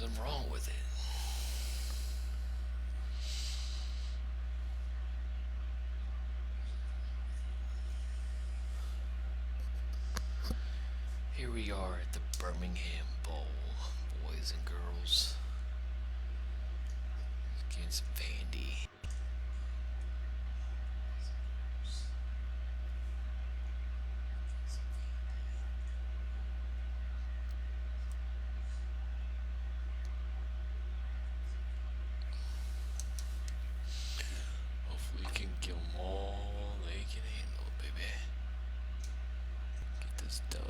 something wrong with it. Here we are at the Birmingham Bowl, boys and girls, against Vandy. Hopefully we can give them all they can handle, baby. Get this dub.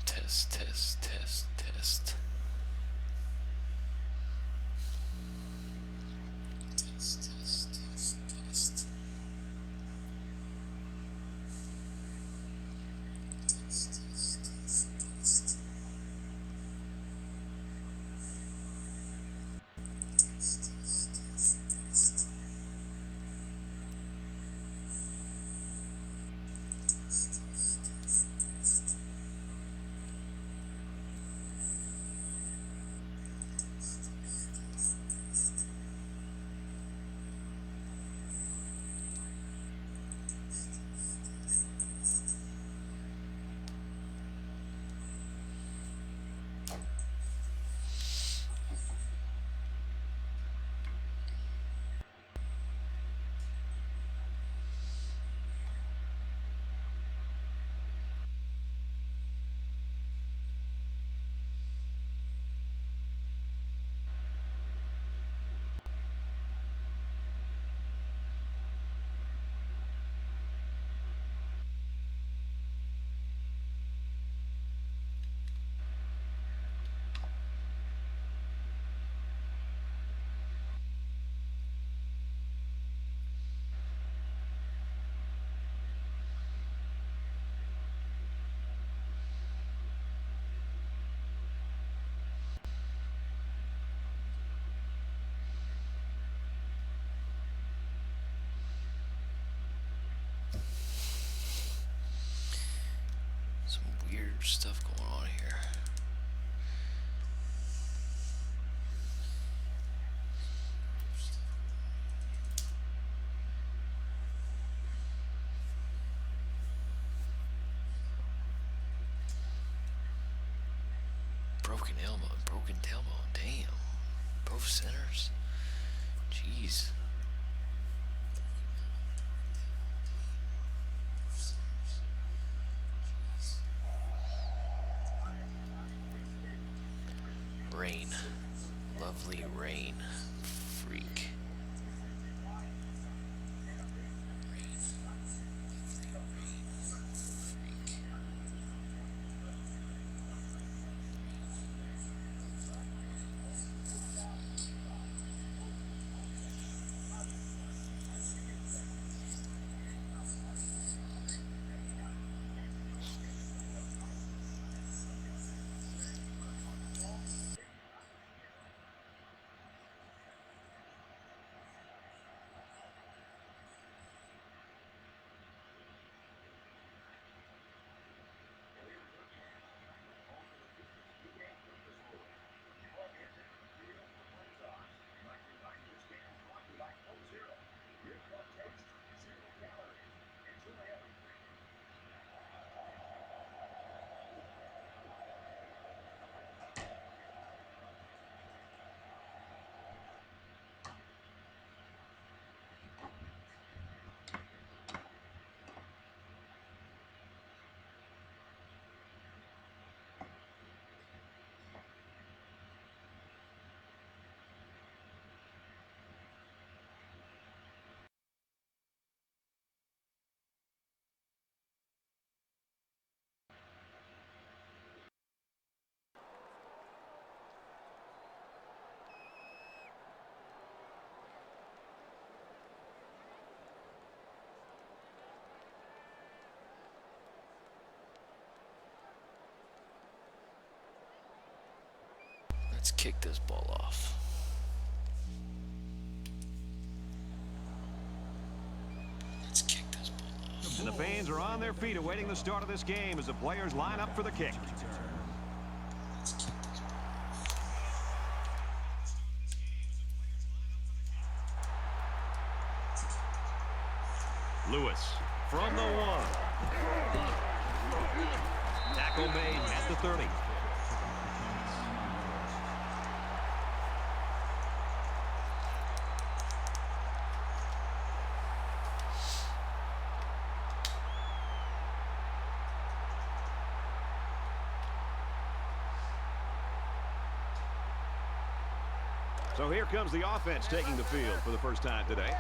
Test, test, test, test. Test, test, test, test. Test, test, test, test. Test, test, test, test. Test, test, test, test. Some weird stuff going on here. Broken elbow, broken tailbone. Damn. Both centers. Jeez. Rain. Lovely rain. Freak. Let's kick this ball off. Let's kick this ball off. And the fans are on their feet awaiting the start of this game as the players line up for the kick. Lewis from the 1. Tackle made at the 30. So here comes the offense taking the field for the first time today.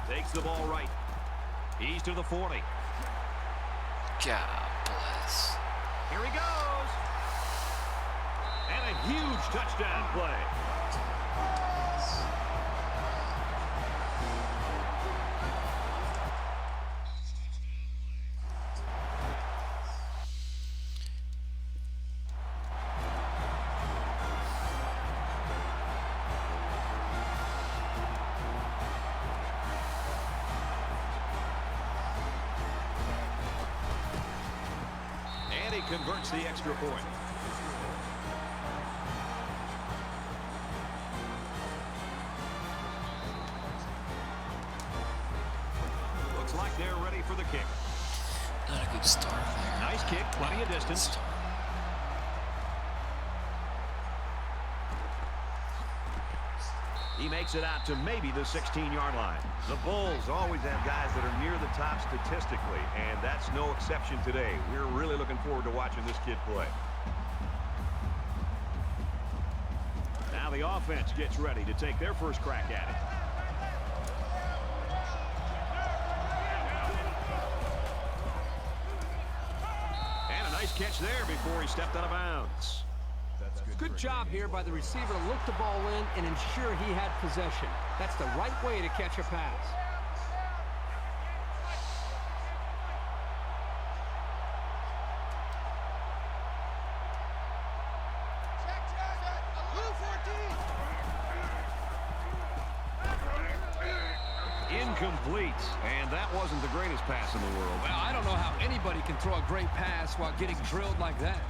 Takes the ball right. He's to the 40. God bless. Here he goes. And a huge touchdown play. And he converts the extra point. Looks like they're ready for the kick. Not a good start there. Nice kick, plenty of distance. He makes it out to maybe the 16-yard line. The Bulls always have guys that are near the top statistically, and that's no exception today. We're really looking forward to watching this kid play. Now the offense gets ready to take their first crack at it. And a nice catch there before he stepped out of bounds. Good job here by the receiver to look the ball in and ensure he had possession. That's the right way to catch a pass. Incomplete, and that wasn't the greatest pass in the world. Well, I don't know how anybody can throw a great pass while getting drilled like that.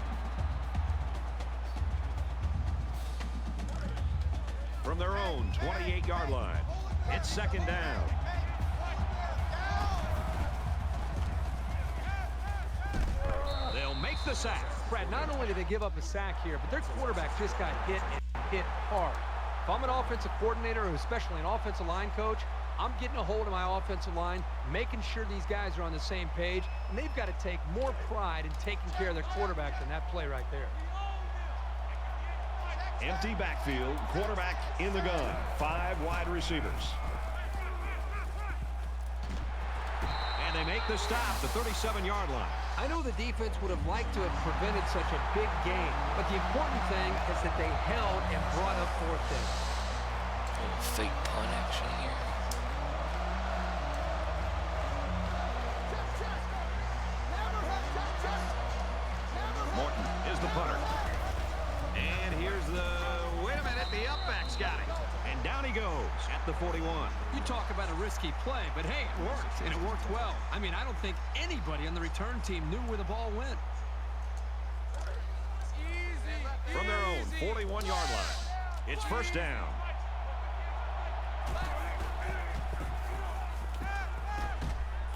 From their own 28-yard line, it's second down. They'll make the sack. Brad, not only did they give up a sack here, but their quarterback just got hit and hit hard. If I'm an offensive coordinator, or especially an offensive line coach, I'm getting a hold of my offensive line, making sure these guys are on the same page, and they've got to take more pride in taking care of their quarterback than that play right there. Empty backfield, quarterback in the gun, 5 wide receivers. And they make the stop, the 37-yard line. I know the defense would have liked to have prevented such a big game, but the important thing is that they held and brought up fourth down. A little fake punt action here. Morton is the punter. And here's the, wait a minute, the upback's got it. And down he goes at the 41. You talk about a risky play, but hey, it worked, and it worked well. I mean, I don't think anybody on the return team knew where the ball went. From their own 41-yard line, it's first down.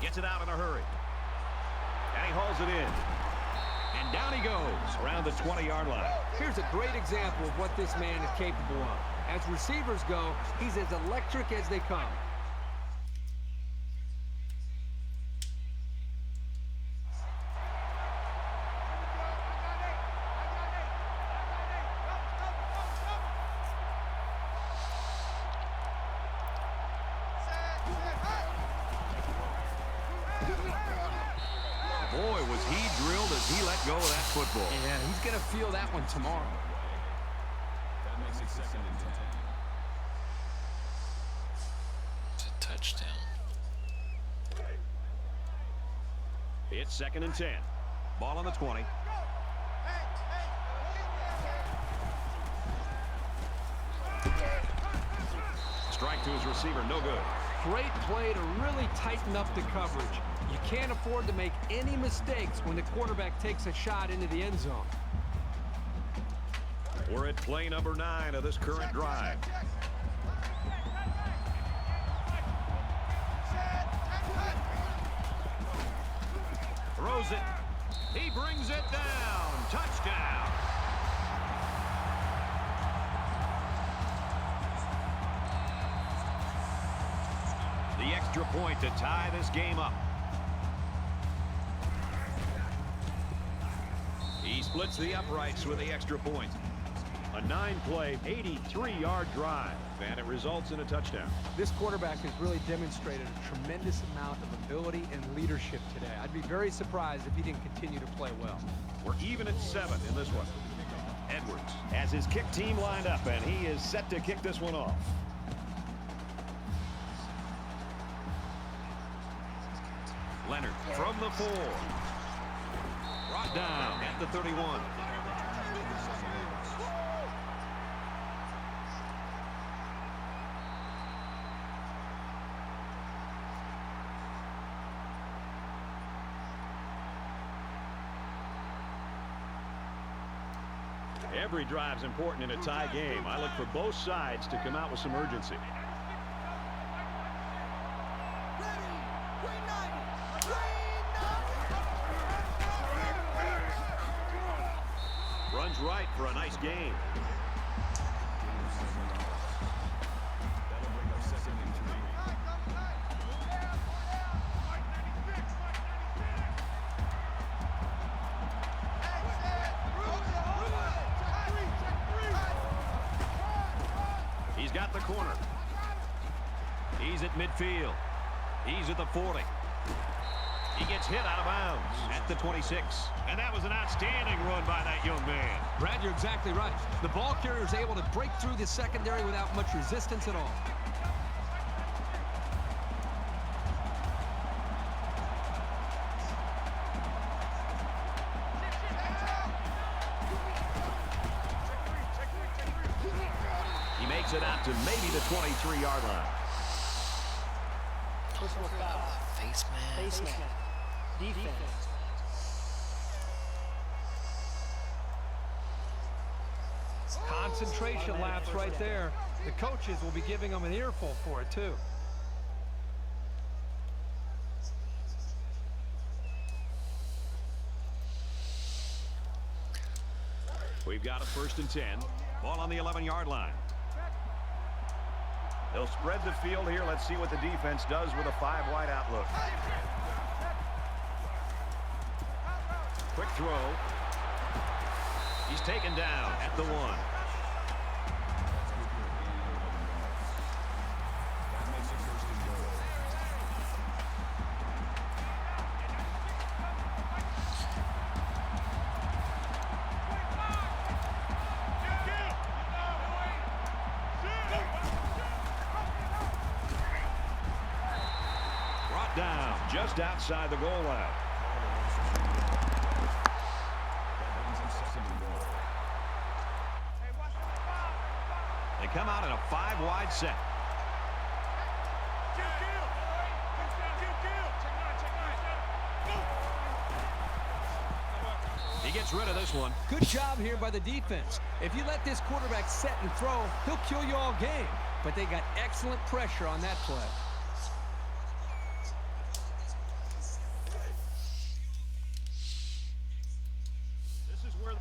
Gets it out in a hurry. And he hauls it in. And down he goes around the 20-yard line. Here's a great example of what this man is capable of. As receivers go, he's as electric as they come. Boy, was he drilled as he let go of that football. Yeah, he's going to feel that one tomorrow. That makes it second and 10. It's a touchdown. It's 2nd and 10. Ball on the 20. Strike to his receiver, no good. Great play to really tighten up the coverage. You can't afford to make any mistakes when the quarterback takes a shot into the end zone. We're at play number 9 of this current drive. Throws it. He brings it down. Touchdown. The extra point to tie this game up. He splits the uprights with the extra point. A 9-play, 83-yard drive, and it results in a touchdown. This quarterback has really demonstrated a tremendous amount of ability and leadership today. I'd be very surprised if he didn't continue to play well. We're even at 7 in this one. Edwards has his kick team lined up, and he is set to kick this one off. Leonard from the 4. Brought down at the 31. Every drive's important in a tie game. I look for both sides to come out with some urgency. Runs right for a nice gain. That'll bring up 2nd and 3. He's got the corner. He's at midfield. He's at the 40. He gets hit out of bounds at the 26. And that was an outstanding run by that young man. Brad, you're exactly right. The ball carrier is able to break through the secondary without much resistance at all. He makes it out to maybe the 23-yard line. Personal foul. Face man. Face man. Defense. Concentration lapse right there. The coaches will be giving them an earful for it, too. We've got a 1st and 10. Ball on the 11-yard line. They'll spread the field here. Let's see what the defense does with a 5-wide outlook. Quick throw. He's taken down at the 1. That makes it 1st and goal. Brought down just outside the goal line. That brings him 2nd and goal. They come out in a 5-wide set. He gets rid of this one. Good job here by the defense. If you let this quarterback set and throw, he'll kill you all game. But they got excellent pressure on that play. This is where the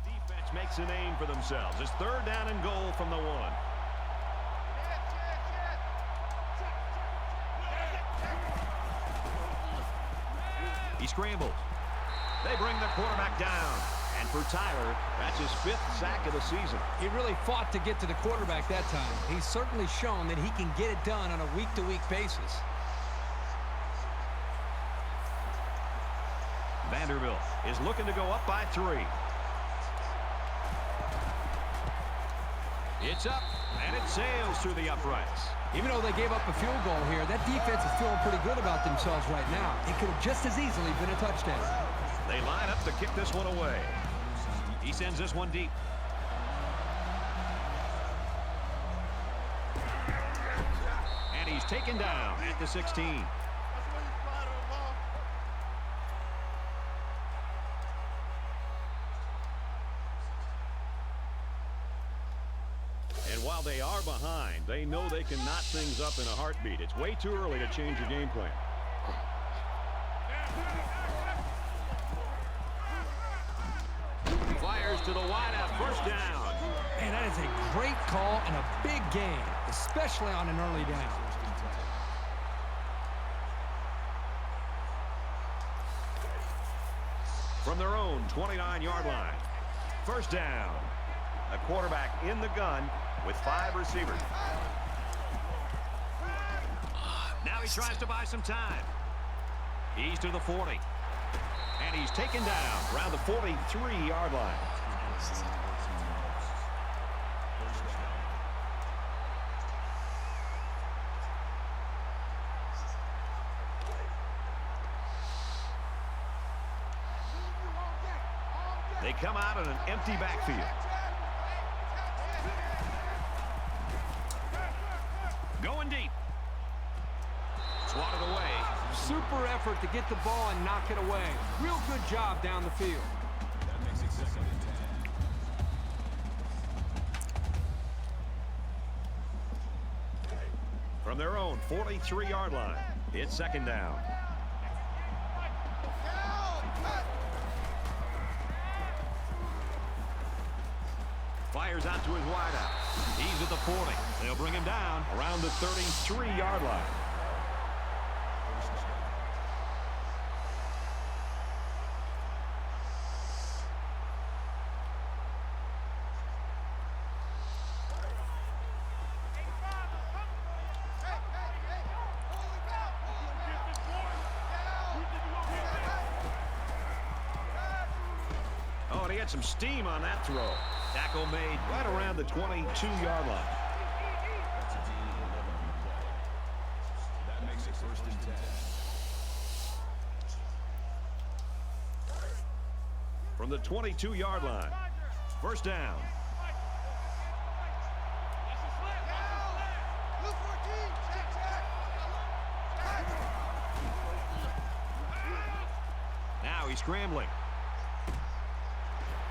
defense makes a name for themselves. It's 3rd down and goal from the 1. He scrambles. They bring the quarterback down. And for Tyler, that's his 5th sack of the season. He really fought to get to the quarterback that time. He's certainly shown that he can get it done on a week-to-week basis. Vanderbilt is looking to go up by 3. It's up, And it sails through the uprights. Even though they gave up a field goal here, that defense is feeling pretty good about themselves right now. It could have just as easily been a touchdown. They line up to kick this one away. He sends this one deep. And he's taken down at the 16. And while they are behind, they know they can knot things up in a heartbeat. It's way too early to change your game plan. Fires to the wideout, first down. Man, that is a great call and a big gain, especially on an early down. From their own 29-yard line. First down. A quarterback in the gun with 5 receivers. Now he tries to buy some time. He's to the 40. And he's taken down around the 43-yard line. They come out in an empty backfield. Going deep. Swatted away. Super effort to get the ball and knock it away. Real good job down the field. That makes it 2nd and 10. From their own 43-yard line, it's second down. Fires out to his wideout. He's at the 40. They'll bring him down around the 33-yard line. Oh, and he had some steam on that throw. Tackle made right around the 22-yard line. That's a gain of 11 on the play. That makes it 1st and 10. From the 22-yard line. First down. Now he's scrambling.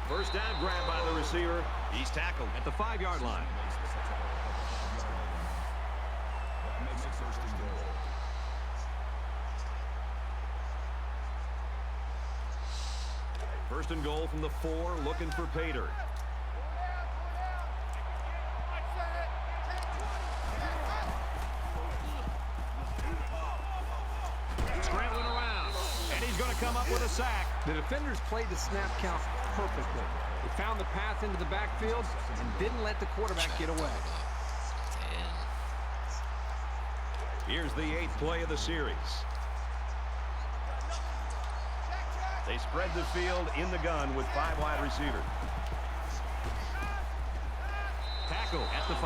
First down grab by the receiver. He's tackled at the 5-yard line. That makes it 1st and goal. First and goal from the 4, looking for Pater. Scrambling around, and he's going to come up with a sack. The defenders played the snap count perfectly. They found the path into the backfield and didn't let the quarterback get away. Here's the 8th play of the series. They spread the field in the gun with 5 wide receivers. Tackle at the 5.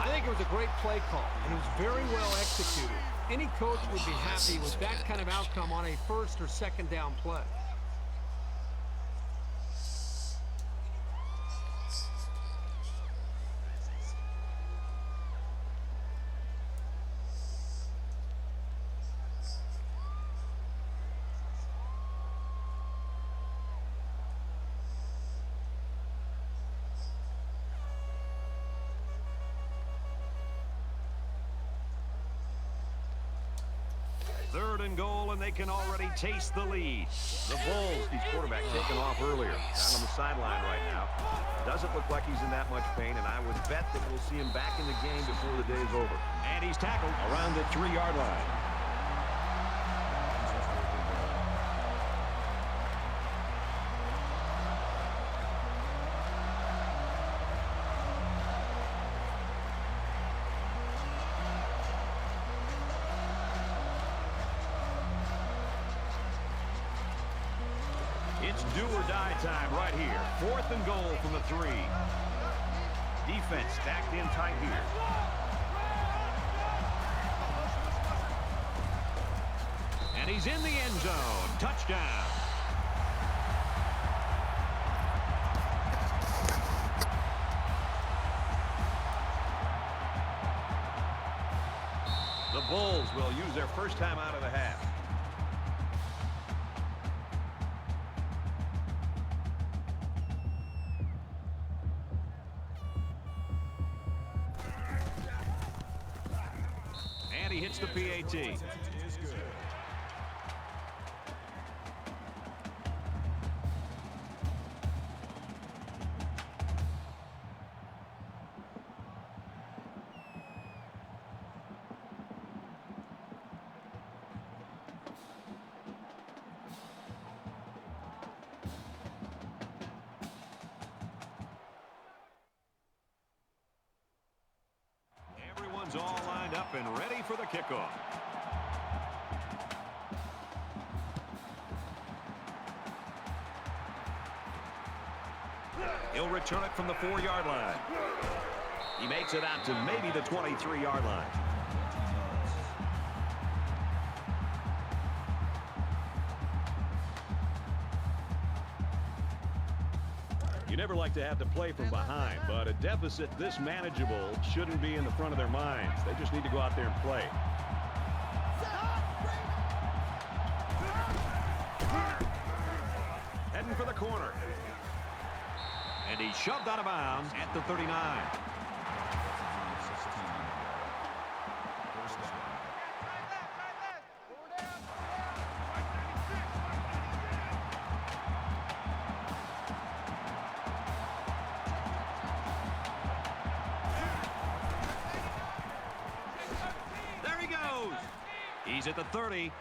I think it was a great play call, and it was very well executed. Any coach would be happy with that kind of outcome on a 1st or 2nd down play. Third and goal, and they can already taste the lead. The Bulls, his quarterback taken off earlier. Down on the sideline right now. Doesn't look like he's in that much pain, and I would bet that we'll see him back in the game before the day's over. And he's tackled around the 3-yard line. It's do or die time right here. 4th and goal from the 3. defense stacked in tight here. And he's in the end zone. Touchdown. The Bulls will use their first time out of the half. And he hits the PAT. Everyone's all lined up and ready for the kickoff. He'll return it from the 4-yard line. He makes it out to maybe the 23-yard line. You never like to have to play from behind, but a deficit this manageable shouldn't be in the front of their minds. They just need to go out there and play. Heading for the corner. And he's shoved out of bounds at the 39. There he goes. He's at the 30,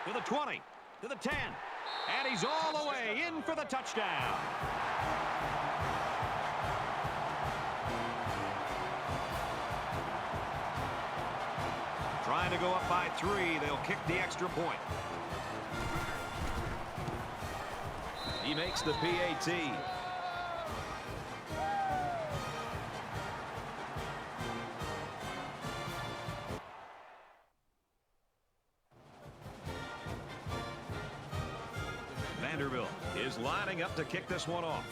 to the 20, to the 10. And he's all the way in for the touchdown. Trying to go up by 3. They'll kick the extra point. He makes the PAT. Vanderbilt is lining up to kick this one off.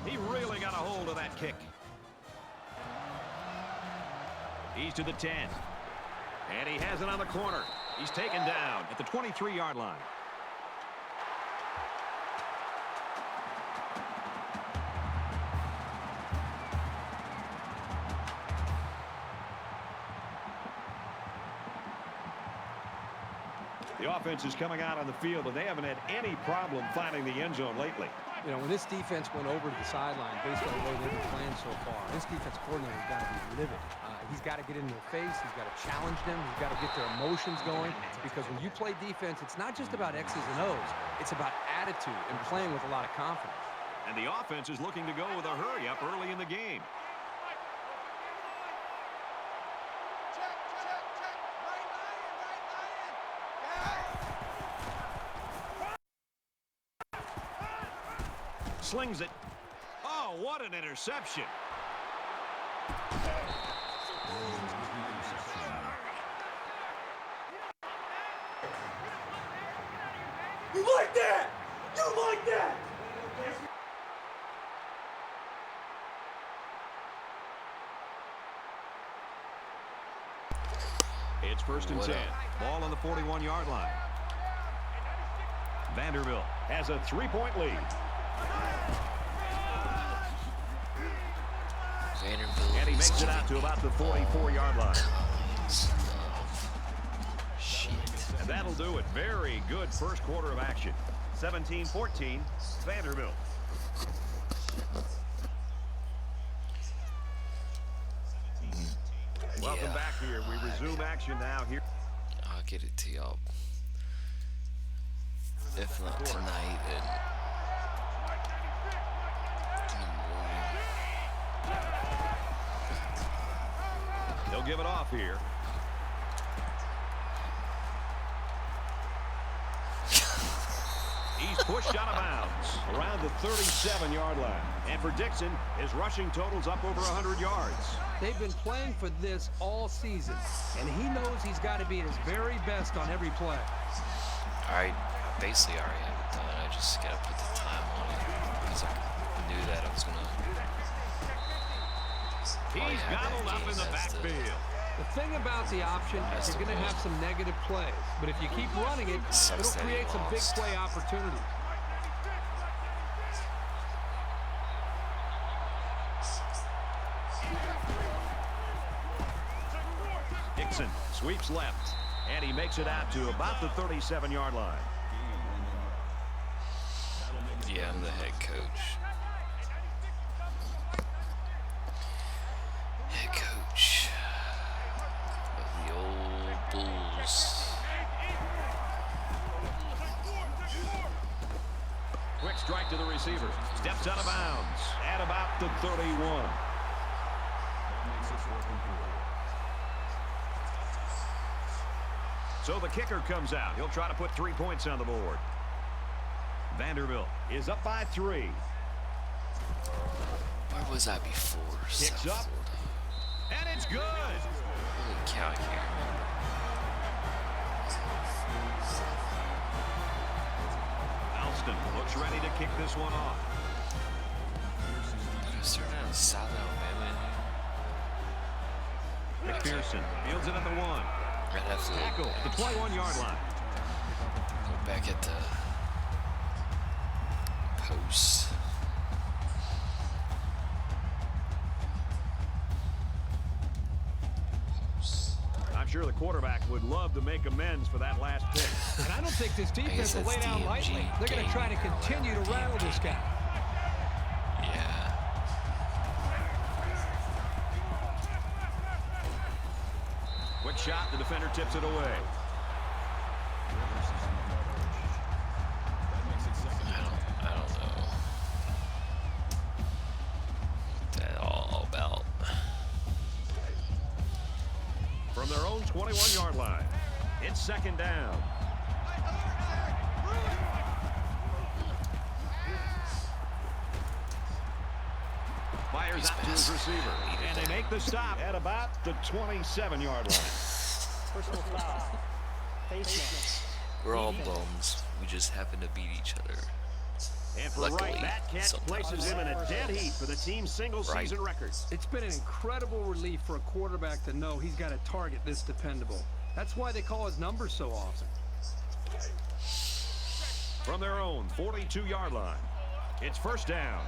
He really got a hold of that kick. He's to the 10. And he has it on the corner. He's taken down at the 23-yard line. The offense is coming out on the field, and they haven't had any problem finding the end zone lately. You know, when this defense went over to the sideline based on the way they've been playing so far, this defense coordinator's got to be livid. He's got to get in their face. He's got to challenge them. He's got to get their emotions going. Because when you play defense, it's not just about X's and O's. It's about attitude and playing with a lot of confidence. And the offense is looking to go with a hurry-up early in the game. Slings it. Oh, what an interception. You like that? You like that? It's 1st and 10. Ball on the 41-yard line. Vanderbilt has a 3-point lead. Vanderbilt And he makes it out to about the 44-yard line. Shit. And that'll do it. Very good first quarter of action. 17-14, Vanderbilt. Welcome Yeah. back here. We resume action now here. I'll get it to y'all. If not tonight, then in the morning. They'll give it off here. He's pushed out of bounds around the 37-yard line. And for Dixon, his rushing total's up over 100 yards. They've been playing for this all season, and he knows he's got to be at his very best on every play. I basically already have it done. I just gotta put the time on it because I knew that I was gonna. He's gobbled up in the backfield. The thing about the option is you're going to have some negative plays, but if you keep running it, it'll create some big play opportunities. Dixon sweeps left, and he makes it out to about the 37-yard line. Yeah, I'm the head coach. Head coach of the old Bulls. Quick strike to the receiver. Steps out of bounds at about the 31. So the kicker comes out. He'll try to put 3 points on the board. Vanderbilt is up by 3. Where was I before? Kicks South up. Florida. And it's good. Holy cow, I can't remember. Alston looks ready to kick this one off. Did I start out in South Alabama? McPherson fields it at the 1. I'd have to Tackle at the 21-yard line. look back at the post. I'm sure the quarterback would love to make amends for that last pick. And I don't think this defense will that's lay down DMG lightly. They're going to try to game. continue to rattle this guy. Yeah. Quick shot, the defender tips it away. I don't know what that all about. From their own 21-yard line, it's second down. Fires out to his receiver, and they make the stop at about the 27-yard line. Personal foul. Face We're all bums. We just happen to beat each other. And for Luckily, Wright, that catch sometimes. places him in a dead heat for the team's single-season record. It's been an incredible relief for a quarterback to know he's got a target this dependable. That's why they call his number so often. From their own 42-yard line, it's first down.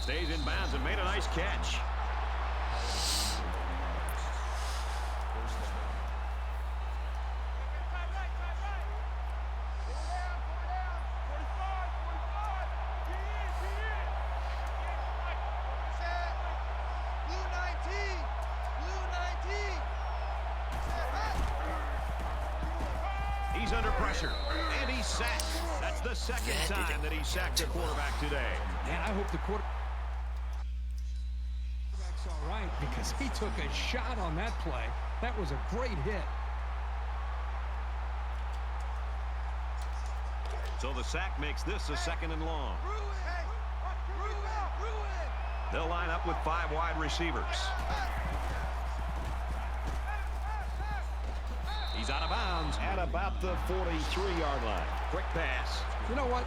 Stays in bounds and made a nice catch. He's under pressure, and he's sacked. That's the second time that he sacked a quarterback today. Man, I hope the quarterback's all right because he took a shot on that play. That was a great hit. So the sack makes this a second and long. They'll line up with 5 wide receivers. He's out of bounds at about the 43-yard line. Quick pass. You know what?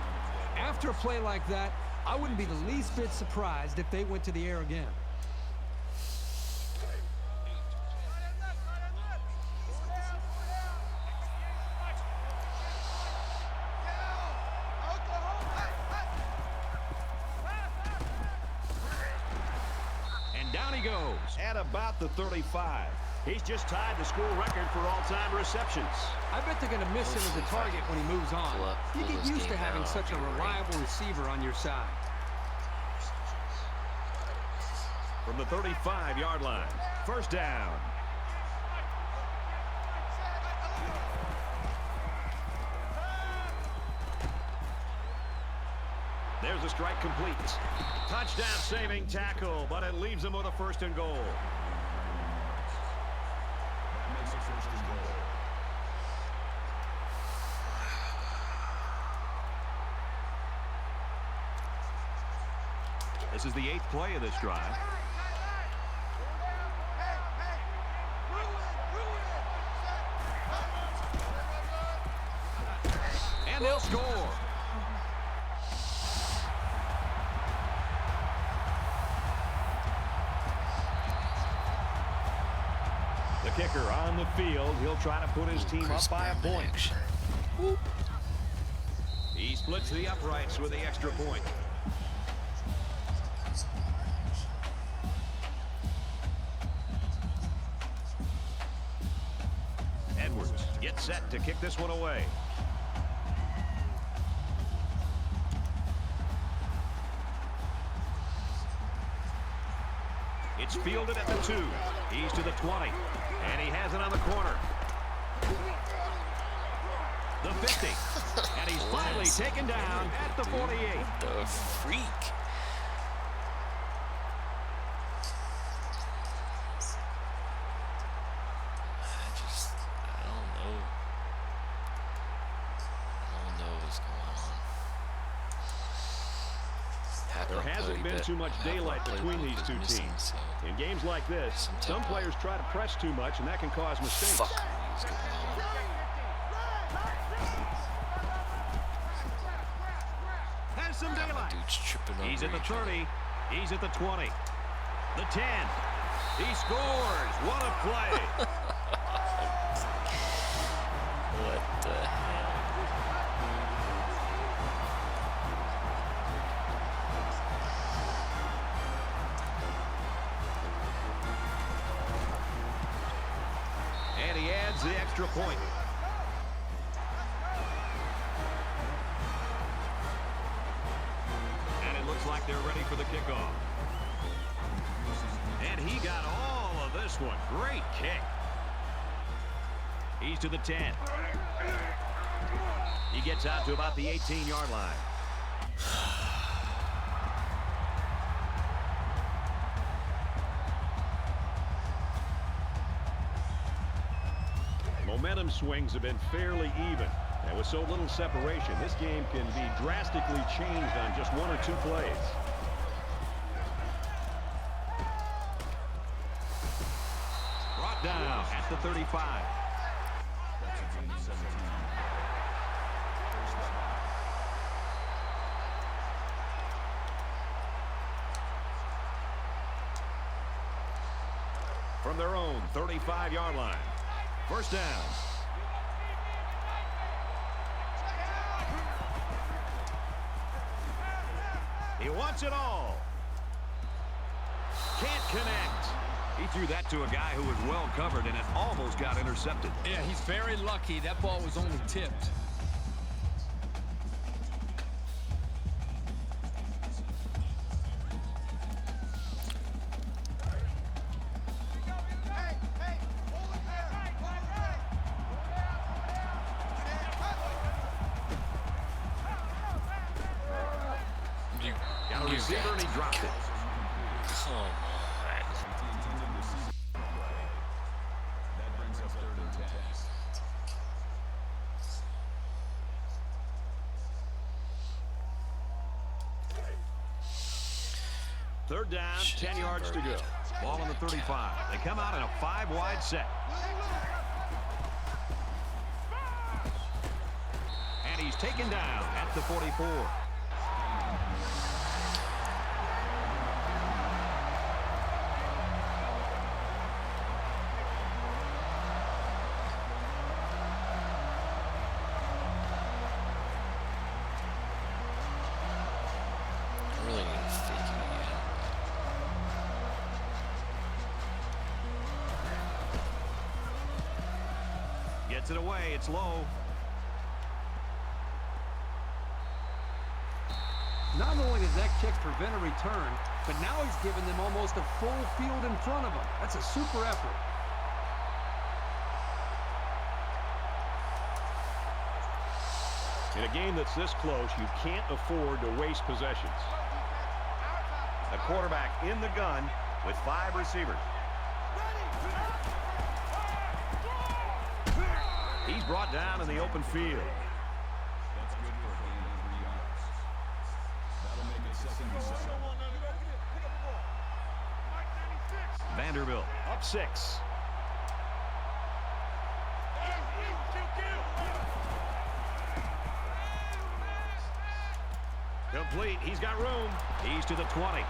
After a play like that, I wouldn't be the least bit surprised if they went to the air again. And down he goes at about the 35. He's just tied the school record for all-time receptions. I bet they're going to miss him as a target when he moves on. You get used to having such a reliable receiver on your side. From the 35-yard line, first down. There's a strike complete. Touchdown saving tackle, but it leaves him with a first and goal. That makes it first and goal. This is the 8th play of this drive. And they'll score. The kicker on the field. He'll try to put his team up by a point. He splits the uprights with the extra point. Edwards gets set to kick this one away. It's fielded at the 2. He's to the 20. And he has it on the corner. The 50. And he's finally taken down at the 48. The freak. I don't know what's going on. There hasn't been too much daylight between these two teams. In games like this, some players try to press too much, and that can cause mistakes. Fuck. What's going on? Has some daylight. Dude's tripping over He's at the each other. 30. He's at the 20. The 10. He scores. What a play. What the hell? And he adds the extra point. And it looks like they're ready for the kickoff. And he got all of this one. Great kick. He's to the 10. He gets out to about the 18-yard line. Momentum swings have been fairly even. And with so little separation, this game can be drastically changed on just 1 or 2 plays. Brought down at the 35. From their own 35-yard line. First down. He wants it all. Can't connect. He threw that to a guy who was well covered, and it almost got intercepted. Yeah, he's very lucky. That ball was only tipped. Got a receiver, and he dropped it. Come on. That brings us 3rd and 10. Third down, 10 yards to go. Ball on the 35. They come out in a 5-wide set. And he's taken down at the 44. I really need to fake it again. Gets it away. It's low. Not only does that kick prevent a return, but now he's given them almost a full field in front of him. That's a super effort. In a game that's this close, you can't afford to waste possessions. The quarterback in the gun with 5 receivers. He's brought down in the open field. That's good for a gain of 3 yards. That'll make it 2nd and 7. Vanderbilt up 6. Complete. He's got room. He's to the 20.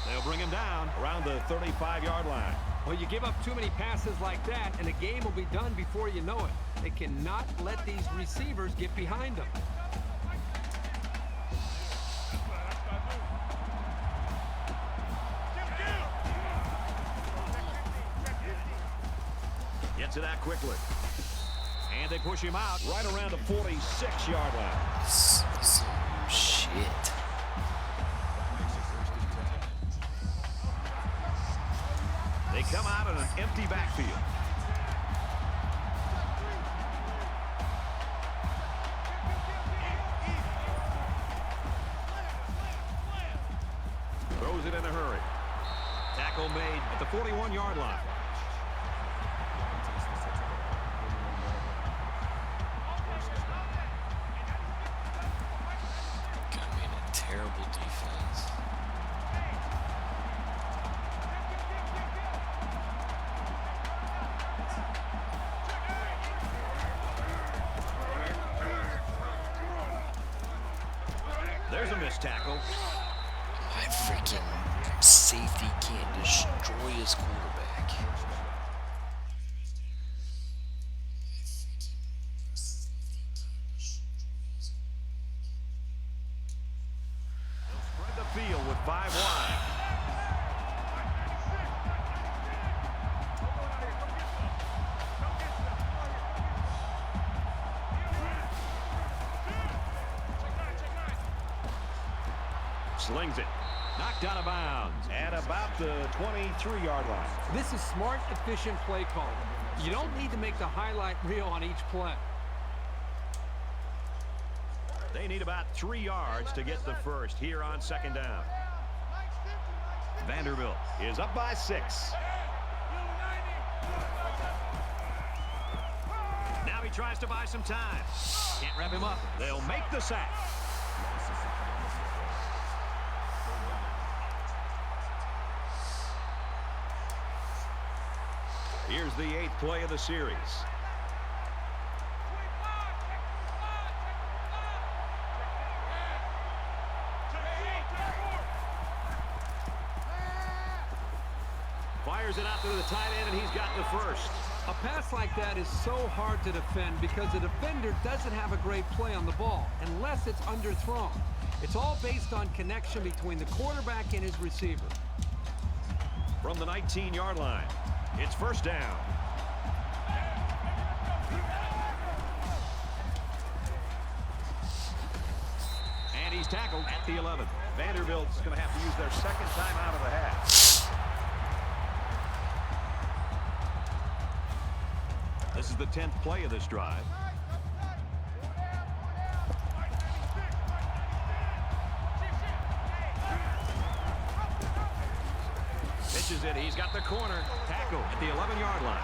They'll bring him down around the 35-yard line. Well, you give up too many passes like that, and the game will be done before you know it. They cannot let these receivers get behind them. Gets it out quickly. And they push him out right around the 46-yard line. Some shit. They come out in an empty backfield. Throws it in a hurry. Tackle made at the 41-yard line. Got me in a terrible defense. There's a missed tackle. My freaking safety can't destroy his quarterback. Spread the field with 5 wide. Slings it. Knocked out of bounds at about the 23-yard line. This is smart, efficient play calling. You don't need to make the highlight reel on each play. They need about 3 yards to get the first here on 2nd down. Vanderbilt is up by 6. Now he tries to buy some time. Can't wrap him up. They'll make the sack. Here's the 8th play of the series. Fires it out to the tight end, and he's got the first. A pass like that is so hard to defend because the defender doesn't have a great play on the ball unless it's underthrown. It's all based on connection between the quarterback and his receiver. From the 19-yard line, it's 1st down. And he's tackled at the 11. Vanderbilt's going to have to use their 2nd time out of the half. This is the 10th play of this drive. Pitches it. He's got the corner. Tackle at the 11-yard line.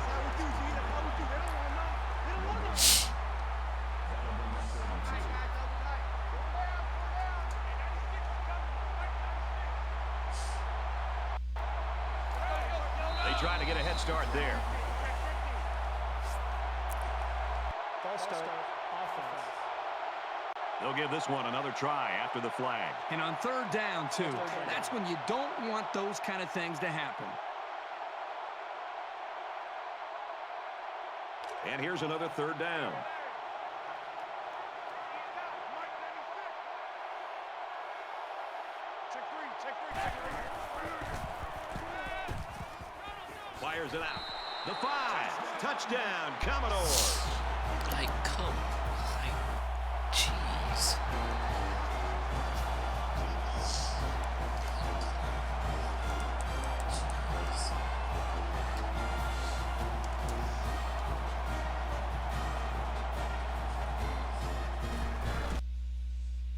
They try to get a head start there. False start. Offense. They'll give this one another try after the flag. And on 3rd down, too. That's when you don't want those kind of things to happen. And here's another 3rd down. Fires it out. The 5. Touchdown, Commodores. Like, come on. Jeez.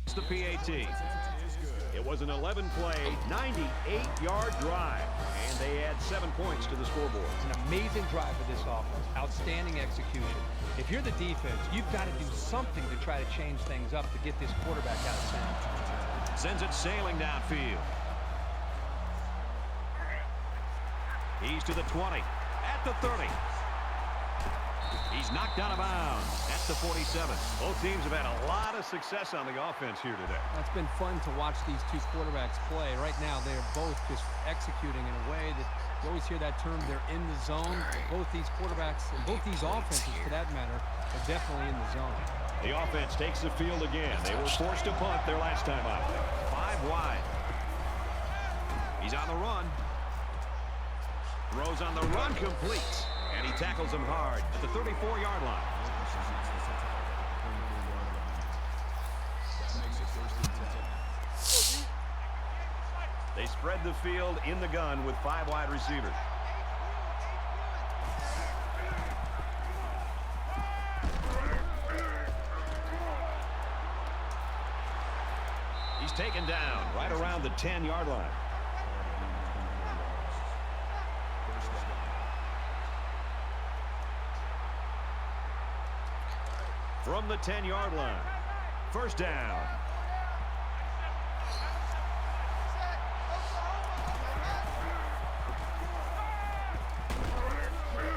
It's the PAT. It was an 11-play, 98-yard drive, and they add 7 points to the scoreboard. It's an amazing drive for this offense. Outstanding execution. If you're the defense, you've got to do something to try to change things up to get this quarterback out of town. Sends it sailing downfield. He's to the 20. At the 30. He's knocked out of bounds at the 47. Both teams have had a lot of success on the offense here today. It's been fun to watch these two quarterbacks play. Right now, they are both just executing in a way that you always hear that term, they're in the zone. Both these quarterbacks and both these offenses, for that matter, are definitely in the zone. The offense takes the field again. They were forced to punt their last time out. 5 wide. He's on the run. Throws on the run, complete. And he tackles him hard at the 34-yard line. They spread the field in the gun with 5 wide receivers. He's taken down right around the 10-yard line. From the 10-yard line. First down.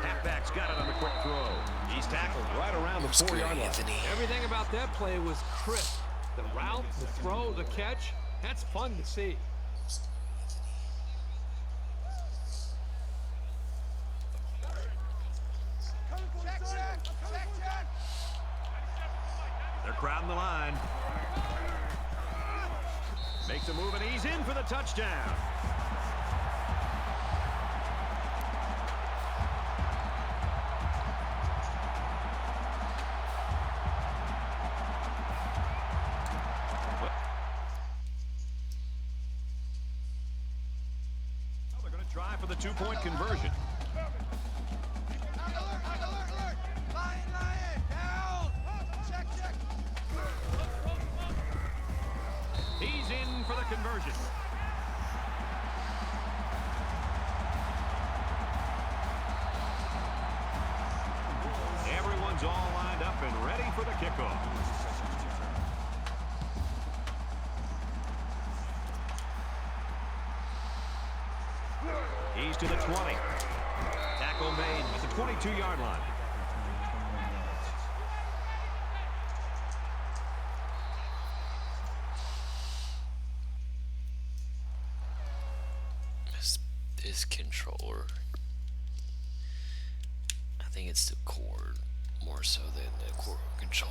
Halfback's got it on the quick throw. He's tackled right around the 4-yard line. Everything about that play was crisp. The route, the throw, the catch, that's fun to see. They're crowding the line. Makes a move and he's in for the touchdown. They're going to try for the 2-point conversion. He's in for the conversion. Everyone's all lined up and ready for the kickoff. He's to the 20. Tackle made at the 22-yard line. This controller, I think it's the cord more so than the cord controller.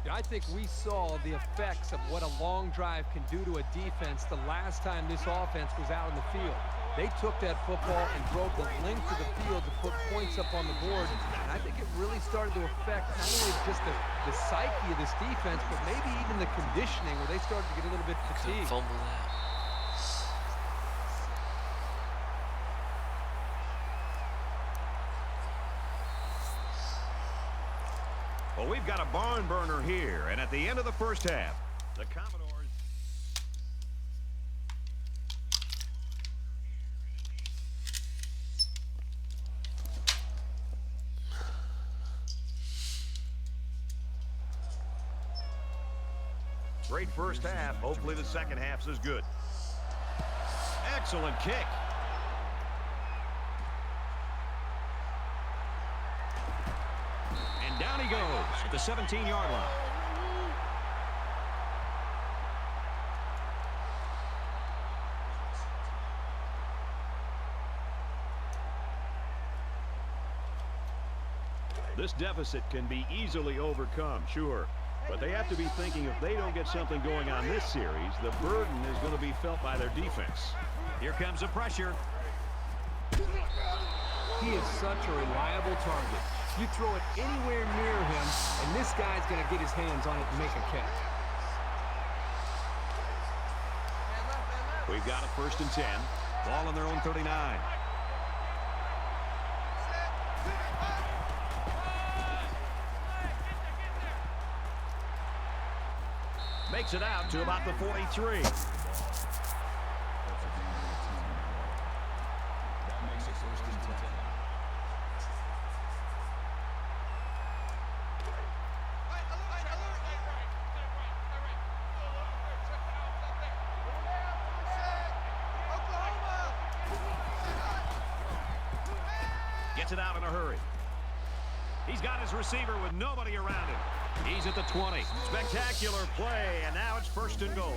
I think we saw the effects of what a long drive can do to a defense the last time this offense was out in the field. They took that football and drove the length of the field to put points up on the board. And I think it really started to affect not only just the psyche of this defense, but maybe even the conditioning where they started to get a little bit fatigued. Fumble that. Well, we've got a barn burner here, and at the end of the first half, the Commodores. Great first half. Hopefully the second half's as good. Excellent kick. And down he goes at the 17-yard line. This deficit can be easily overcome, sure. But they have to be thinking if they don't get something going on this series, the burden is going to be felt by their defense. Here comes the pressure. He is such a reliable target. You throw it anywhere near him, and this guy's going to get his hands on it and make a catch. We've got a 1st and 10. Ball on their own 39. Makes it out to about the 43. That makes it 1st and 10. Gets it out in a hurry. He's got his receiver with nobody around him. He's at the 20. Spectacular play, and now it's 1st and goal.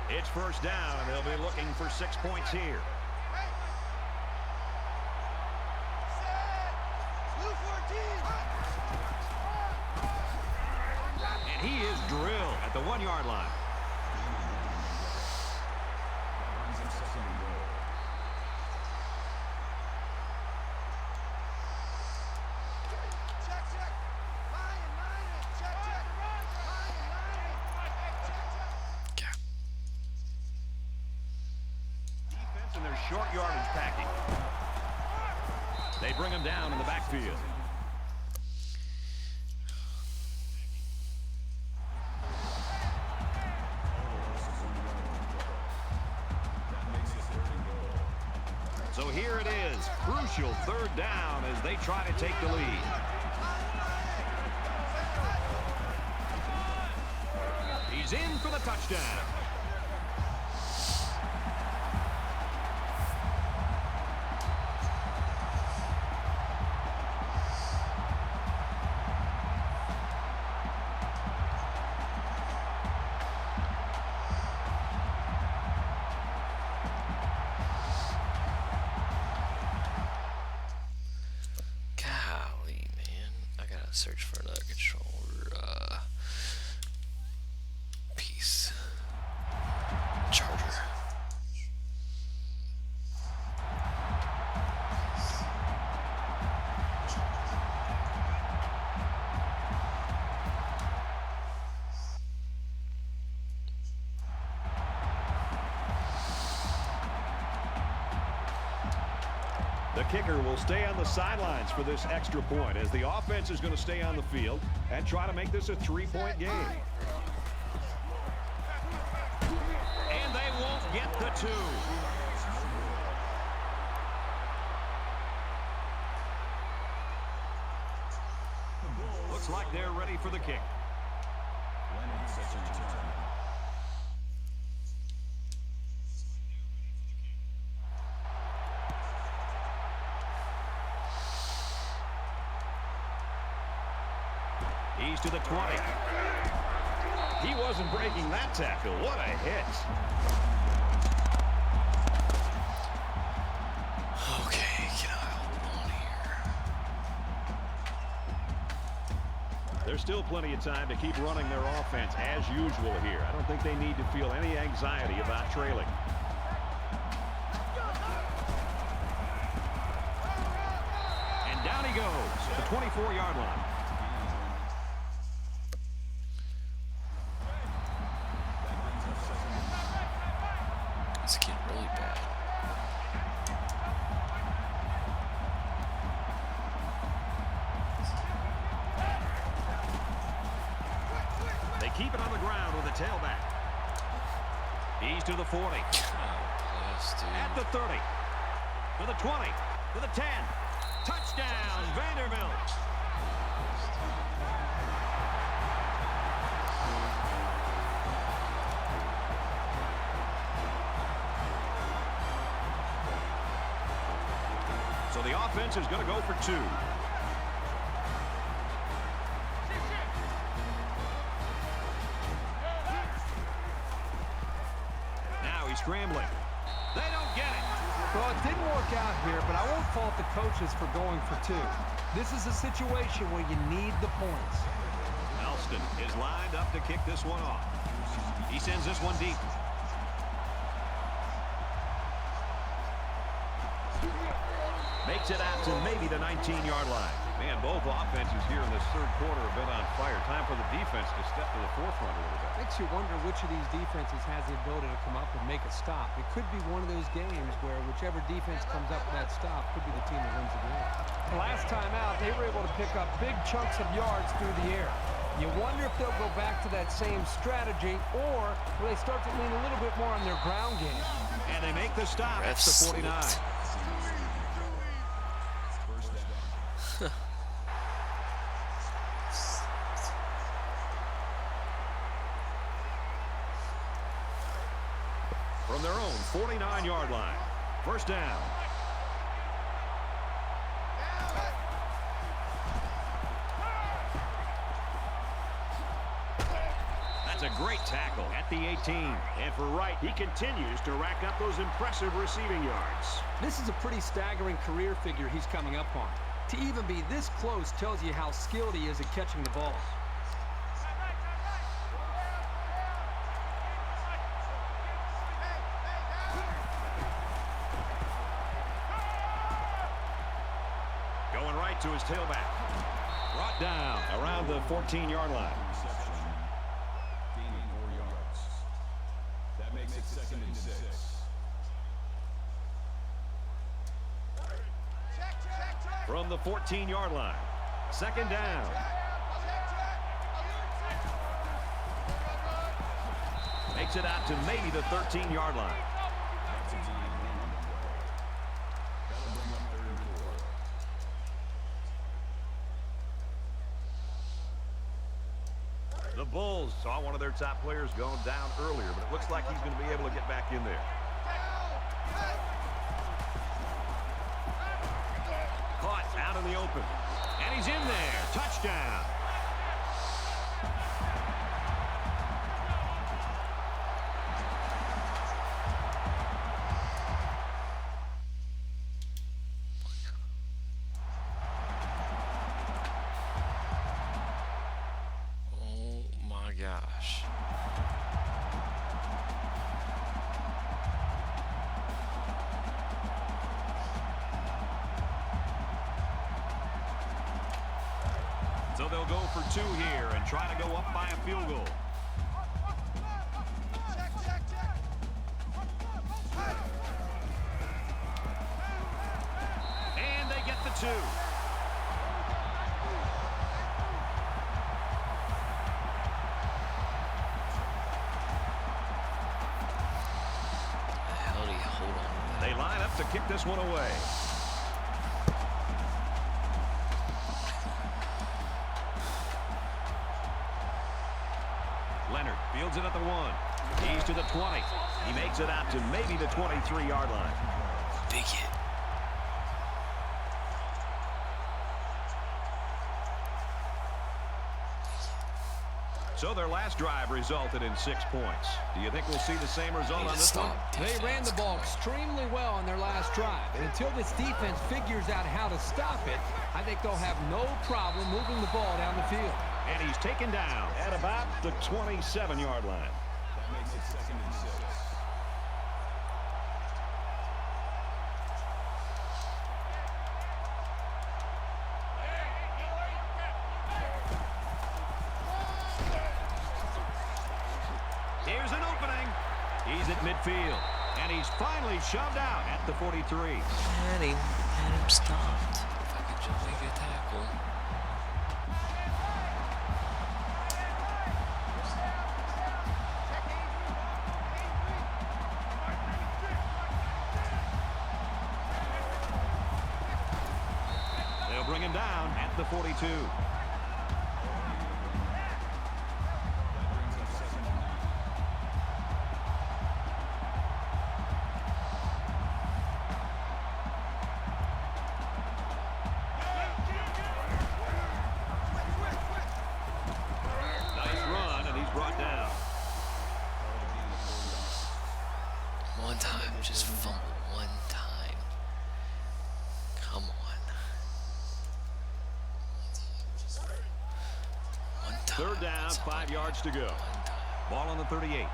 It's 1st down, and they'll be looking for 6 points here. And he is drilled at the 1-yard line. Defense and their short yardage packing. They bring him down in the backfield. So here it is, crucial 3rd down as they try to take the lead. He's in for the touchdown. Golly, man. I gotta search for another controller piece. Charger. The kicker will stay on the sidelines for this extra point as the offense is going to stay on the field and try to make this a 3-point game. And they won't get the 2. Looks like they're ready for the kick. Leonard sets a return. He's to the 20. He wasn't breaking that tackle. What a hit. Okay, get on here. There's still plenty of time to keep running their offense as usual here. I don't think they need to feel any anxiety about trailing. And down he goes at the 24-yard line. It's getting really bad. They keep it on the ground with a tailback. He's to the 40. Oh, bless, dude. At the 30. To the 20. To the 10. Touchdown, Vanderbilt. So the offense is going to go for 2. Now he's scrambling. They don't get it. Well, it didn't work out here, but I won't fault the coaches for going for 2. This is a situation where you need the points. Elston is lined up to kick this one off. He sends this one deep. Makes it out to maybe the 19-yard line. Man, both offenses here in this 3rd quarter have been on fire. Time for the defense to step to the forefront a little bit. Makes you wonder which of these defenses has the ability to come up and make a stop. It could be one of those games where whichever defense comes up with that stop could be the team that wins the game. Last time out, they were able to pick up big chunks of yards through the air. You wonder if they'll go back to that same strategy, or will they start to lean a little bit more on their ground game. And they make the stop. It's the 49. 49-yard line. First down. That's a great tackle at the 18. And for Wright, he continues to rack up those impressive receiving yards. This is a pretty staggering career figure he's coming up on. To even be this close tells you how skilled he is at catching the ball. Going right to his tailback. Brought down around the 14-yard line. Reception. Gaining 4 yards. That makes it 2nd and 6. From the 14-yard line. Second down. Makes it out to maybe the 13-yard line. That's a gain on the play. That'll bring up 3rd and 4. The Bulls saw one of their top players going down earlier, but it looks like he's going to be able to get back in there. Caught out in the open. And he's in there. Touchdown. Oh my gosh. So they'll go for 2 here and try to go up by a field goal. And they get the 2. How do you hold on to that? They line up to kick this one away. Leonard fields it at the 1. He's to the 20. He makes it out to maybe the 23-yard line. Big hit. So their last drive resulted in 6 points. Do you think we'll see the same result on this one? They ran the ball extremely well on their last drive. And until this defense figures out how to stop it, I think they'll have no problem moving the ball down the field. And he's taken down at about the 27-yard line. That makes it 2nd and 6. Here's an opening. He's at midfield. And he's finally shoved out at the 43. Had him stopped. If I could just make a tackle. They'll bring him down at the 42. That brings up 2nd and 9. Nice run, and he's brought down. One time, just fumble one time. Come on. One time. Third down, that's all 5 I yards to go. need. One time. Ball on the 38.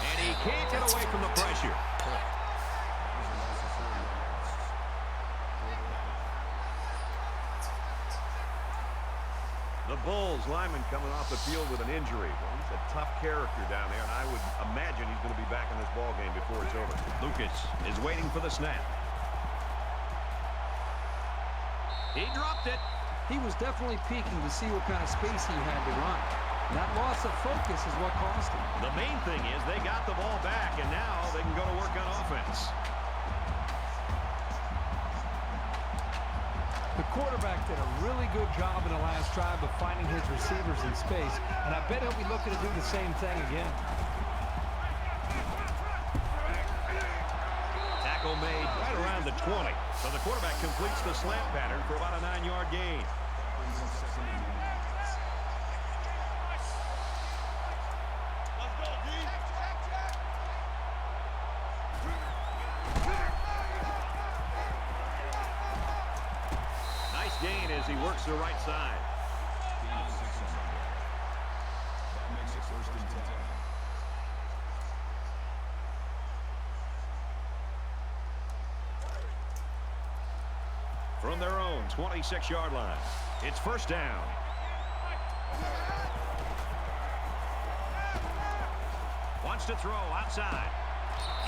And he can't get away from the pressure. Point. The Bulls lineman coming off the field with an injury. Well, he's a tough character down there, and I would imagine he's going to be back in this ball game before it's over. Lucas is waiting for the snap. He dropped it. He was definitely peeking to see what kind of space he had to run. That loss of focus is what cost him. The main thing is they got the ball back, and now they can go to work on offense. The quarterback did a really good job in the last drive of finding his receivers in space, and I bet he'll be looking to do the same thing again. Tackle made right around the 20. So the quarterback completes the slant pattern for about a 9-yard gain. Nice gain as he works the right side. Gain of 6 on the play. That makes it 1st and 10. From their own 26-yard line, it's 1st down. Wants to throw outside.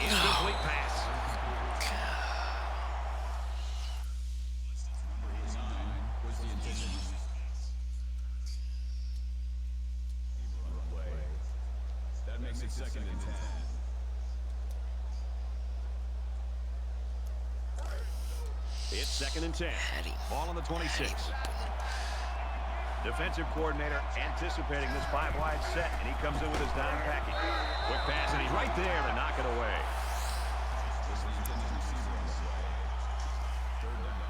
Incomplete pass. Was the intention. Play. That makes it 2nd and 10. It's 2nd and 10. Ball on the 26. Defensive coordinator anticipating this 5-wide set, and he comes in with his dime package. Quick pass, and he's right there to knock it away. Was the intended receiver on the play. 3rd down.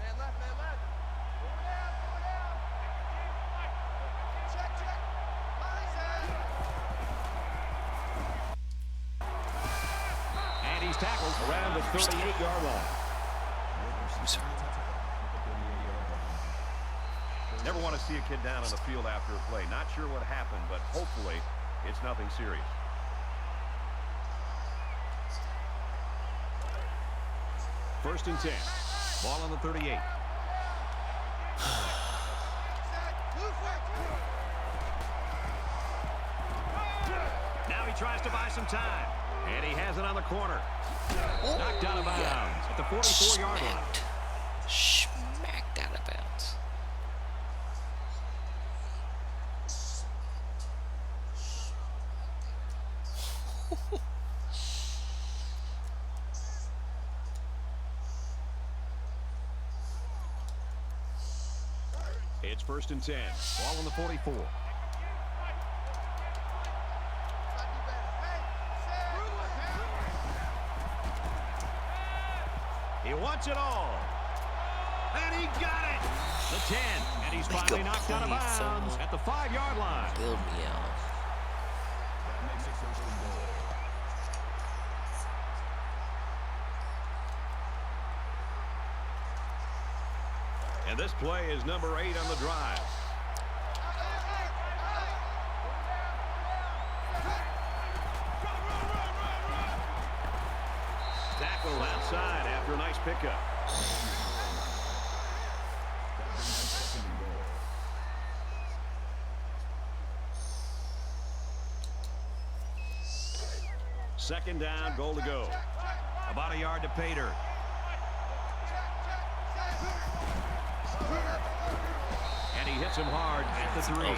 Man left, man left. Over down, over down. Check, check. And he's tackled around the 38-yard line. Never want to see a kid down on the field after a play. Not sure what happened, but hopefully it's nothing serious. First and 10. Ball on the 38. Now he tries to buy some time. And he has it on the corner. Knocked out of bounds at the 44-yard line. Smacked out of bounds. It's 1st and 10. Ball on the 44. He wants it all. And he got it. The 10. And he's finally knocked out of bounds at the 5-yard line. Build me out. That makes it 1st and goal. And this play is number 8 on the drive. Tackle outside after a nice pickup. Second down, goal to go. About a yard to Pater. And he hits him hard at the 3.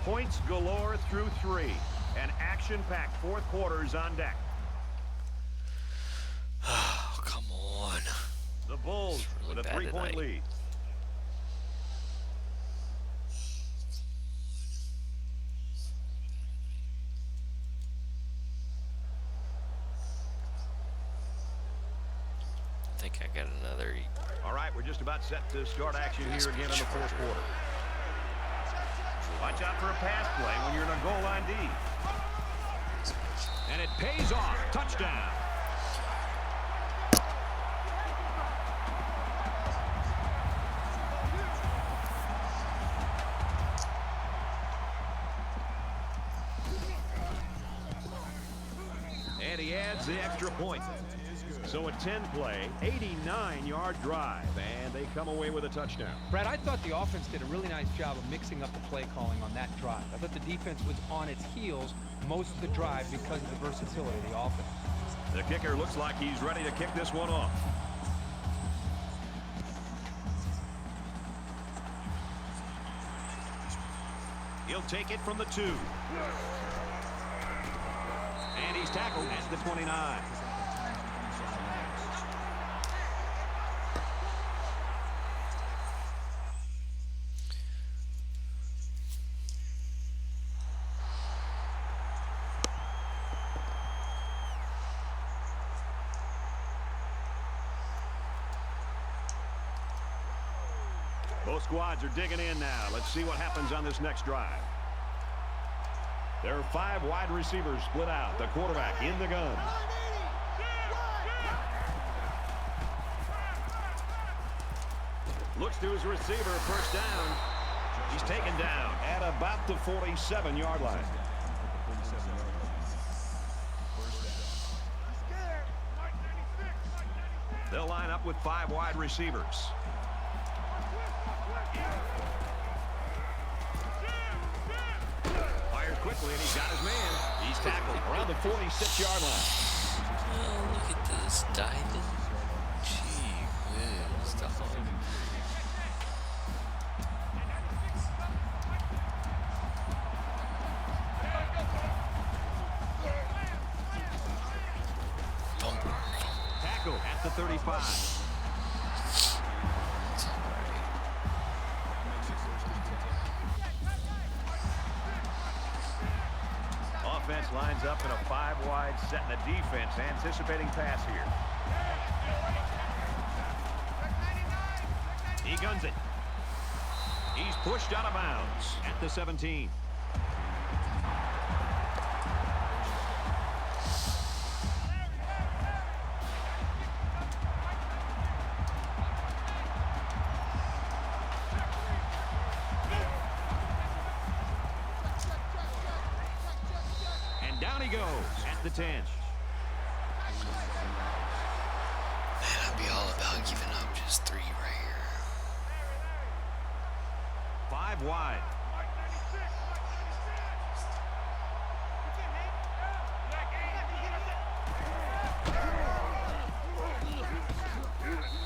Points galore through 3. An action-packed 4th quarters on deck. Oh, come on. The Bulls really with a 3-point lead. I think I got another. All right, we're just about set to start action here again in the 4th quarter. Watch out for a pass play when you're in a goal line D. And it pays off. Touchdown. And he adds the extra point. Is good. So a 10-play, 89-yard drive, and they come away with a touchdown. Brad, I thought the offense did a really nice job of mixing up the play calling on that drive. I thought the defense was on its heels most of the drive because of the versatility of the offense. The kicker looks like he's ready to kick this one off. He'll take it from the 2. And he's tackled at the 29. Both squads are digging in now. Let's see what happens on this next drive. There are 5 wide receivers split out. The quarterback in the gun. Looks to his receiver, first down. He's taken down at about the 47-yard line. They'll line up with 5 wide receivers. Fires quickly, and he's got his man. He's tackled around the 46-yard line. Oh, look at this diving. Gee whiz, dog. Tackle at the 35. Offense lines up in a 5-wide set, and the defense anticipating pass here. He guns it. He's pushed out of bounds at the 17. Down he goes at the 10. Man, I'd be all about giving up just 3 right here. 5 wide.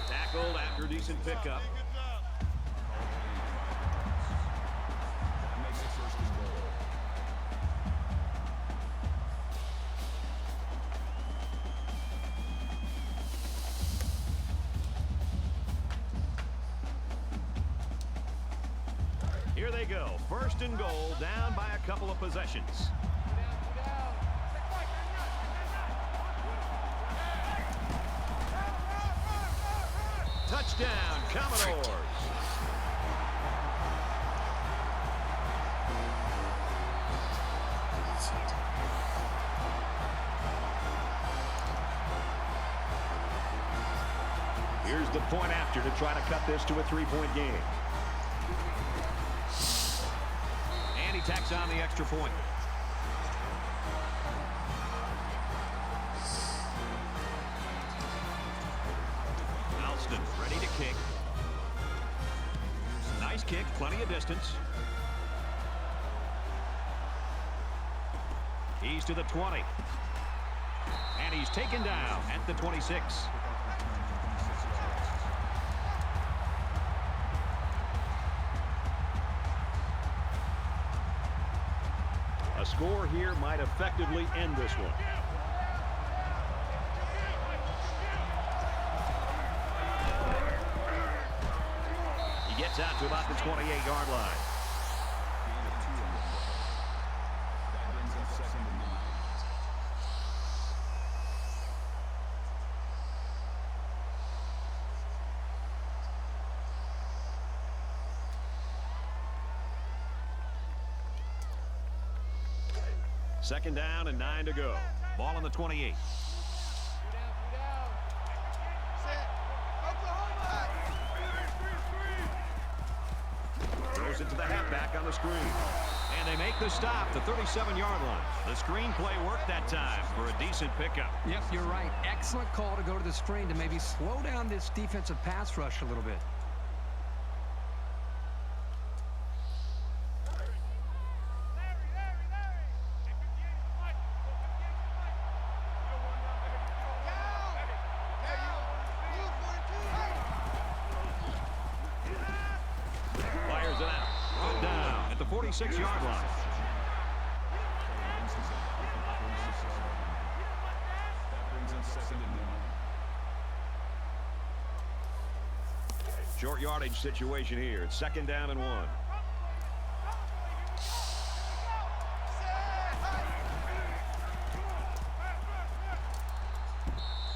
Tackled after a decent pickup. Here they go. First and goal, down by a couple of possessions. Touchdown, Commodores. Here's the point after to try to cut this to a 3-point game. And he tacks on the extra point. Alston ready to kick. Nice kick, plenty of distance. He's to the 20. And he's taken down at the 26. A score here might effectively end this one. He gets out to about the 28-yard line. That brings up 2nd and 9. Second down and 9 to go. Ball on the 28. Throws it to the halfback on the screen. And And they make the stop, the 37-yard line. The screen play worked that time for a decent pickup. Yep, you're right. Excellent call to go to the screen to maybe slow down this defensive pass rush a little bit. Fires it out. Put down at the 46-yard line. That brings us second and 9. Short yardage situation here. It's 2nd down and 1.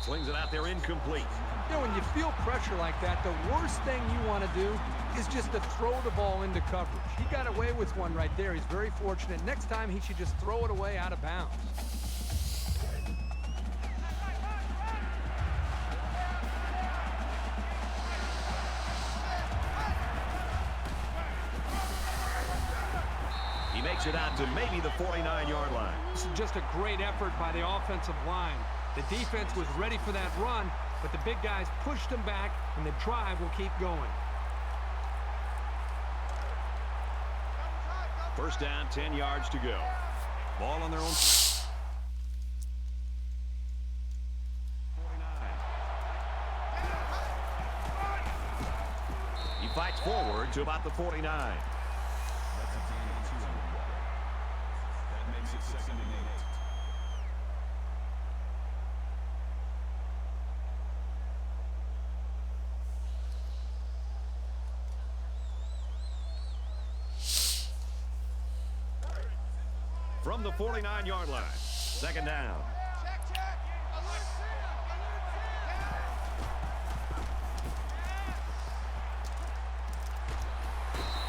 Slings it out there incomplete. You know, when you feel pressure like that, the worst thing you want to do is just to throw the ball into coverage. He got away with one right there. He's very fortunate. Next time, he should just throw it away out of bounds. He makes it out to maybe the 49-yard line. This is just a great effort by the offensive line. The defense was ready for that run, but the big guys pushed them back, and the drive will keep going. First down, 10 yards to go. Ball on their own. 49. He fights forward to about the 49. That's a gain of 2 on the ball. That makes it 2nd and 8. From the 49-yard line. 2nd down. Check, check. Alert.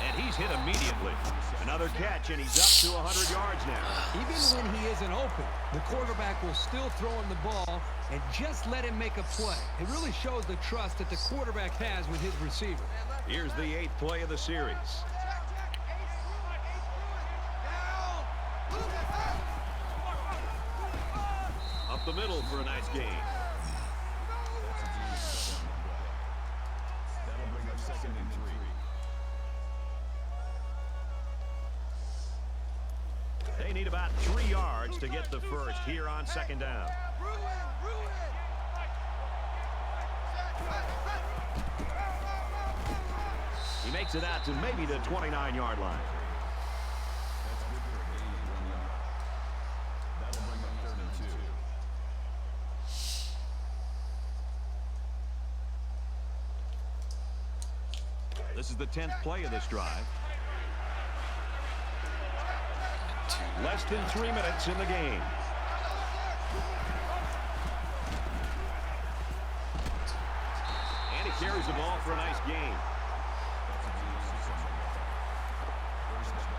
And he's hit immediately. Another catch, and he's up to 100 yards now. Even when he isn't open, the quarterback will still throw him the ball and just let him make a play. It really shows the trust that the quarterback has with his receiver. Here's the 8th play of the series. Up the middle for a nice gain. That's a gain of 7 on the play. That'll bring up 2nd and 3. They need about 3 yards to get the first here on 2nd down. He makes it out to maybe the 29-yard line. That's good for a gain of 1 yard. That'll bring up 3rd and 2. This is the 10th play of this drive. Less than 3 minutes in the game. And he carries the ball for a nice gain. That's a gain of 6 on the ball. First down.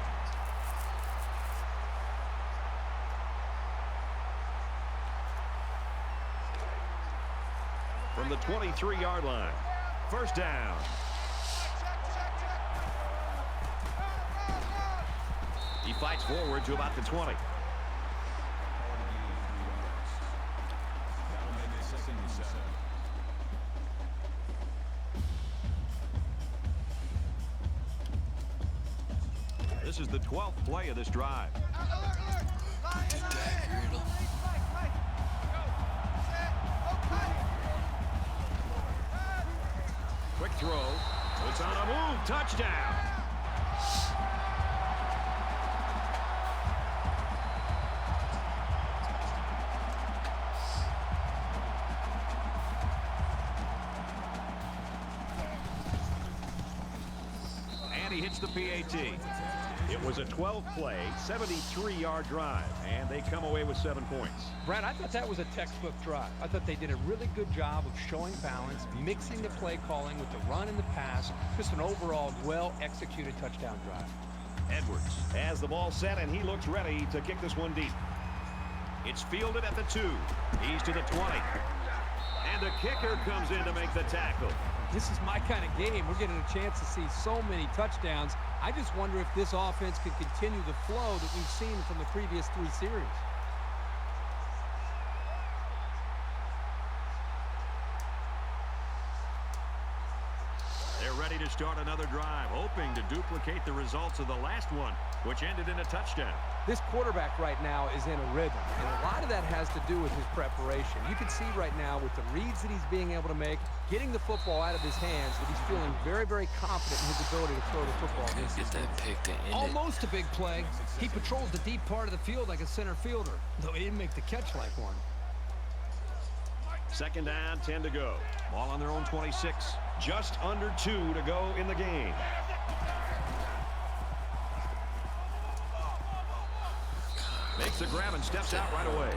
From the 23-yard line. First down. He fights forward to about the 20. Call it a gain of 3 yards. That'll make it 2nd and 7. This is the 12th play of this drive. Quick throw. It's on a move. Touchdown. And he hits the PAT. It was a 12-play, 73-yard drive, and they come away with 7 points. Brad, I thought that was a textbook drive. I thought they did a really good job of showing balance, mixing the play calling with the run and the pass. Just an overall well-executed touchdown drive. Edwards has the ball set, and he looks ready to kick this one deep. It's fielded at the 2. He's to the 20. And the kicker comes in to make the tackle. This is my kind of game. We're getting a chance to see so many touchdowns. I just wonder if this offense could continue the flow that we've seen from the previous 3 series. They're ready to start another drive, hoping to duplicate the results of the last one, which ended in a touchdown. This quarterback right now is in a rhythm, and a lot of that has to do with his preparation. You can see right now with the reads that he's being able to make, getting the football out of his hands, that he's feeling very, very confident in his ability to throw the football. Get that pick to end it. Almost a big play. He patrolled the deep part of the field like a center fielder, though he didn't make the catch like one. Second down, 10 to go. Ball on their own 26. Just under 2 to go in the game. Makes the grab and steps out right away.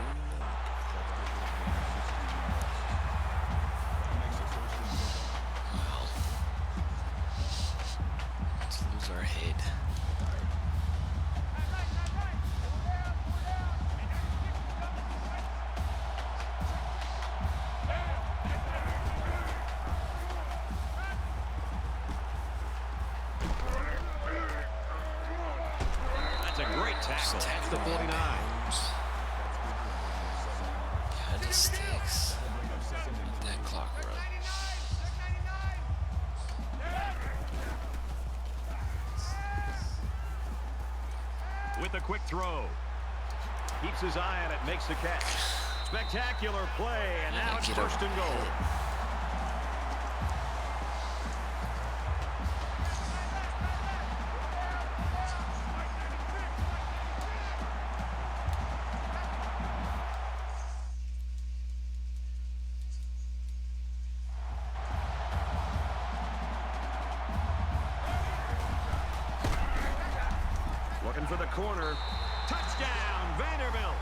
Let's lose our head. That's a great tackle. That's the 49. Kinda sticks. Let that clock run. With a quick throw. Keeps his eye on it, makes the catch. Spectacular play, and now it's first and goal. Looking for the corner. Touchdown, Vanderbilt.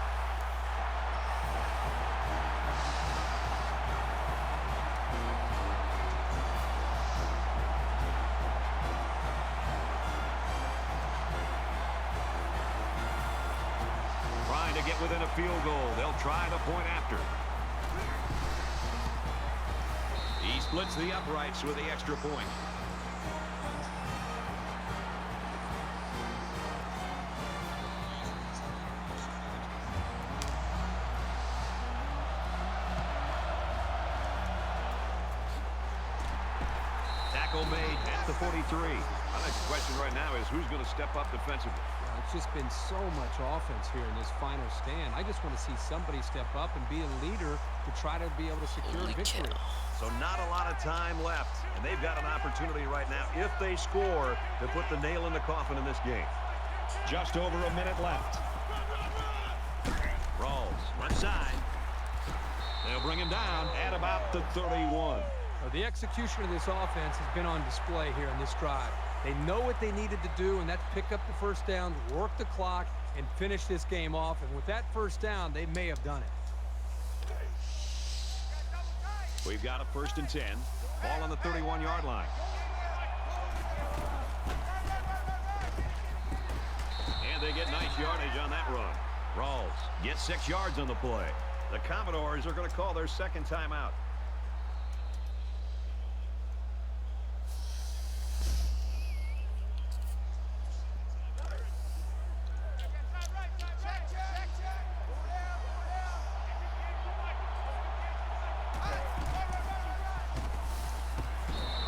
Trying to get within a field goal. They'll try the point after. He splits the uprights with the extra point. Made at the 43. My next question right now is who's going to step up defensively? It's just been so much offense here in this final stand. I just want to see somebody step up and be a leader to try to be able to secure Holy victory. cow. So not a lot of time left, and they've got an opportunity right now, if they score, to put the nail in the coffin in this game. Just over a minute left. Rawls, left side. They'll bring him down at about the 31. The execution of this offense has been on display here in this drive. They know what they needed to do, and that's pick up the first down, work the clock, and finish this game off. And with that first down, they may have done it. We've got a 1st and 10. Ball on the 31-yard line. And they get nice yardage on that run. Rawls gets 6 yards on the play. The Commodores are going to call their second timeout.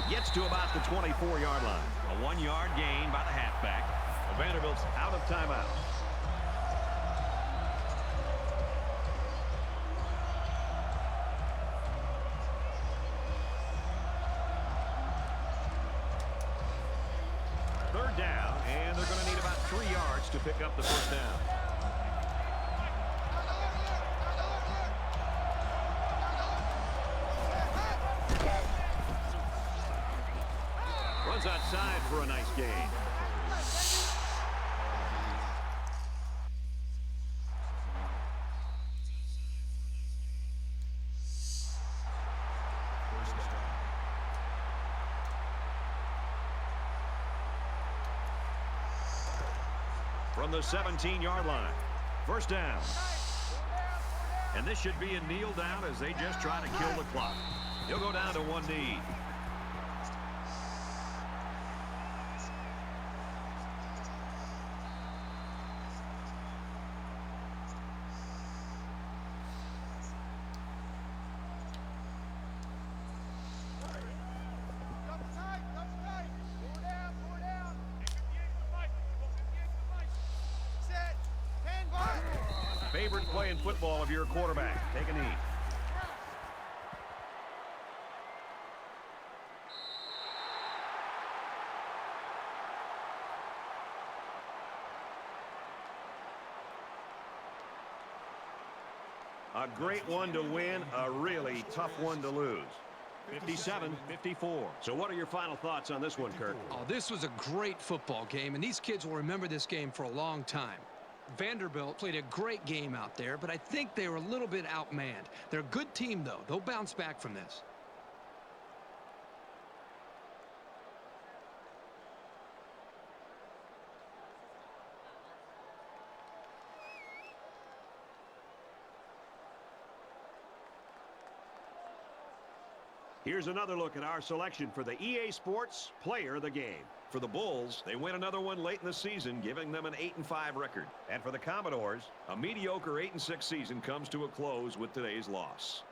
Gets to about the 24-yard line. A 1-yard gain by the halfback. Vanderbilt's out of timeout. Third down, and they're going to need about 3 yards to pick up the first down. Runs outside for a nice gain. From the 17-yard line. First down. And this should be a kneel down as they just try to kill the clock. He'll go down to one knee. playing football if you're a quarterback. Take a knee. A great one to win, a really tough one to lose. 57-54. So what are your final thoughts on this one, Kirk? Oh, this was a great football game, and these kids will remember this game for a long time. Vanderbilt played a great game out there, but I think they were a little bit outmanned. They're a good team, though. They'll bounce back from this. Here's another look at our selection for the EA Sports Player of the Game. For the Bulls, they win another one late in the season, giving them an 8-5 record. And for the Commodores, a mediocre 8-6 season comes to a close with today's loss.